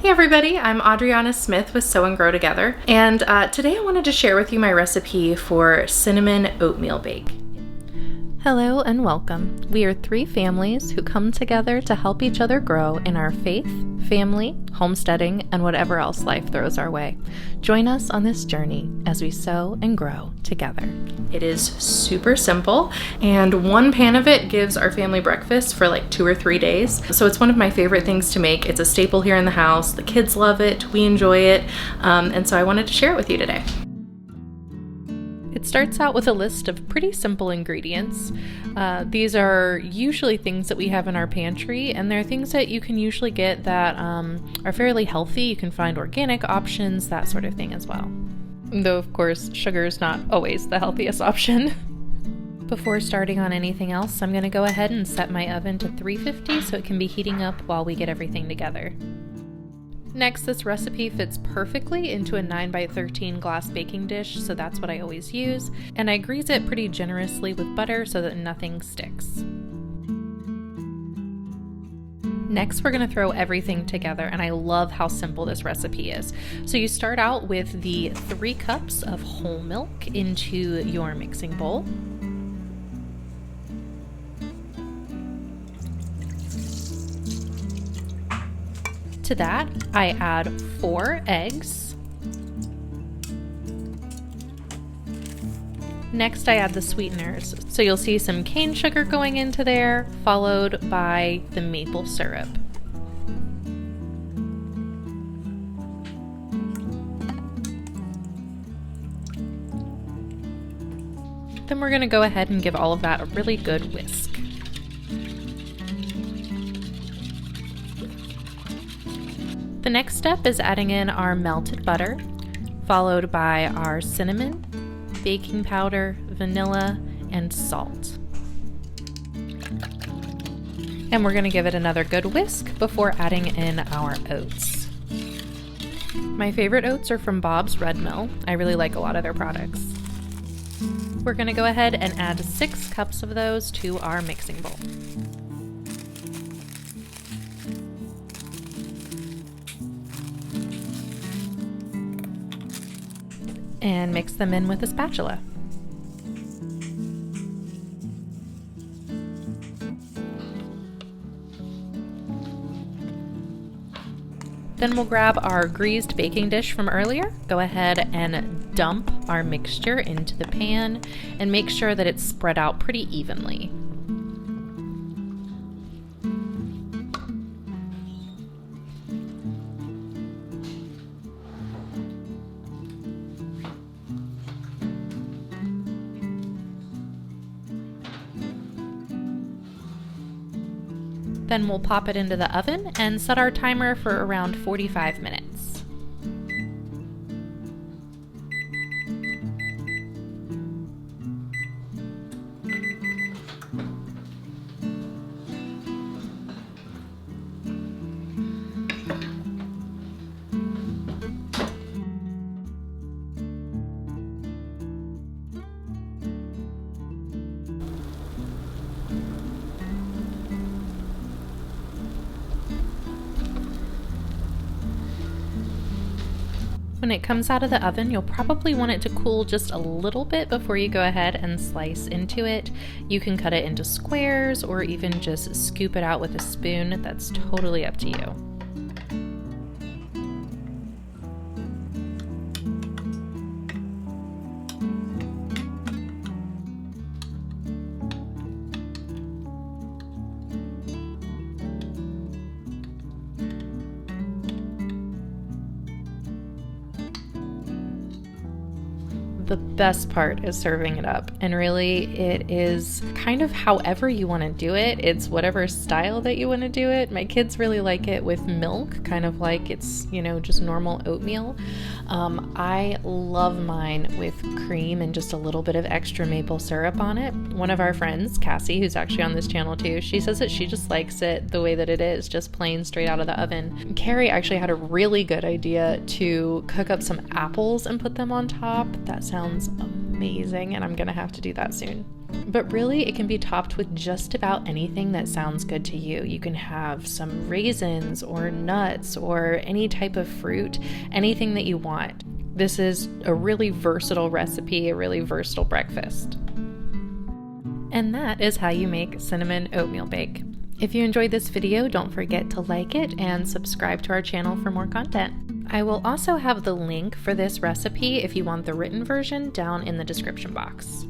Hey everybody, I'm Adriana Smith with Sew and Grow Together, and today I wanted to share with you my recipe for cinnamon oatmeal bake. Hello and welcome. We are three families who come together to help each other grow in our faith, family, homesteading, and whatever else life throws our way. Join us on this journey as we sew and grow together. It is super simple, and one pan of it gives our family breakfast for like 2 or 3 days. So it's one of my favorite things to make. It's a staple here in the house. The kids love it, we enjoy it, and so I wanted to share it with you today. It starts out with a list of pretty simple ingredients. These are usually things that we have in our pantry, and they're things that you can usually get that are fairly healthy. You can find organic options, that sort of thing as well. Though, of course, sugar is not always the healthiest option. Before starting on anything else, I'm going to go ahead and set my oven to 350 so it can be heating up while we get everything together. Next, this recipe fits perfectly into a 9x13 glass baking dish, so that's what I always use, and I grease it pretty generously with butter so that nothing sticks. Next, we're going to throw everything together, and I love how simple this recipe is. So you start out with the 3 cups of whole milk into your mixing bowl. To that, I add 4 eggs. Next, I add the sweeteners. So you'll see some cane sugar going into there, followed by the maple syrup. Then we're going to go ahead and give all of that a really good whisk. The next step is adding in our melted butter, followed by our cinnamon, baking powder, vanilla, and salt. And we're going to give it another good whisk before adding in our oats. My favorite oats are from Bob's Red Mill. I really like a lot of their products. We're going to go ahead and add 6 cups of those to our mixing bowl. And mix them in with a spatula. Then we'll grab our greased baking dish from earlier, go ahead and dump our mixture into the pan and make sure that it's spread out pretty evenly. Then we'll pop it into the oven and set our timer for around 45 minutes. When it comes out of the oven, you'll probably want it to cool just a little bit before you go ahead and slice into it. You can cut it into squares or even just scoop it out with a spoon. That's totally up to you. The best part is serving it up, and really it is kind of however you want to do it. It's whatever style that you want to do it. My kids really like it with milk, kind of like it's, just normal oatmeal. I love mine with cream and just a little bit of extra maple syrup on it. One of our friends, Cassie, who's actually on this channel too, she says that she just likes it the way that it is, just plain straight out of the oven. Carrie actually had a really good idea to cook up some apples and put them on top. That sounds amazing, and I'm gonna have to do that soon. But really, it can be topped with just about anything that sounds good to you. You can have some raisins or nuts or any type of fruit, anything that you want. This is a really versatile recipe, a really versatile breakfast. And that is how you make cinnamon oatmeal bake. If you enjoyed this video, don't forget to like it and subscribe to our channel for more content. I will also have the link for this recipe if you want the written version down in the description box.